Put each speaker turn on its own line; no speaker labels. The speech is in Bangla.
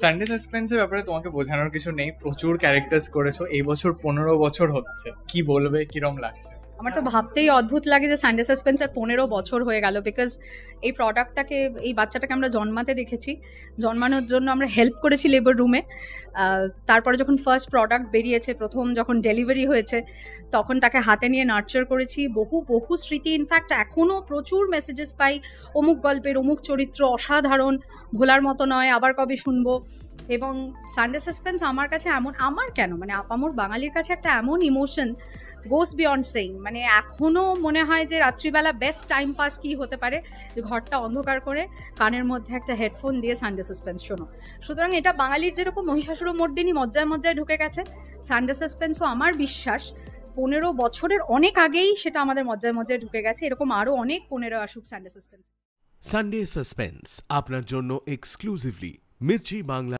সানডে সাসপেন্সের ব্যাপারে তোমাকে বোঝানোর কিছু নেই, প্রচুর ক্যারেক্টার্স করেছো, এই বছর 15 বছর হচ্ছে, কি বলবে, কিরম লাগছে?
আমার তো ভাবতেই অদ্ভুত লাগে যে সানডে সাসপেন্সের 15 বছর হয়ে গেল, বিকজ এই প্রোডাক্টটাকে, এই বাচ্চাটাকে আমরা জন্মাতে দেখেছি, জন্মানোর জন্য আমরা হেল্প করেছি লেবার রুমে। তারপরে যখন ফার্স্ট প্রোডাক্ট বেরিয়েছে, প্রথম যখন ডেলিভারি হয়েছে, তখন তাকে হাতে নিয়ে নার্চার করেছি। বহু বহু স্মৃতি, ইনফ্যাক্ট এখনও প্রচুর মেসেজেস পাই, অমুক গল্পের অমুক চরিত্র অসাধারণ, ভোলার মতো নয়, আবার কবে শুনবো। এবং সানডে সাসপেন্স আমার কাছে এমন, আমার কেন মানে আপামর বাঙালির কাছে একটা এমন ইমোশন, গোস বিয়ন্ড সেইং। মানে এখনো মনে হয় যে রাত্রিবেলা বেস্ট টাইম পাস কি হতে পারে, যে ঘরটা অন্ধকার করে কানের মধ্যে একটা হেডফোন দিয়ে সানডে সাসপেন্স শোনো। সুতরাং এটা বাঙালির যেরকম মহিষাসুর মর্দিনী মজ্জায় মজ্জায় ঢুকে গেছে, সানডে সাসপেন্সও আমার বিশ্বাস 15 বছরের অনেক আগেই সেটা আমাদের মজ্জায় মজ্জায় ঢুকে গেছে। এরকম আরো অনেক 15 আসুক সানডে সাসপেন্স।
সানডে সাসপেন্স আপনার জন্য এক্সক্লুসিভলি মির্চি বাংলা।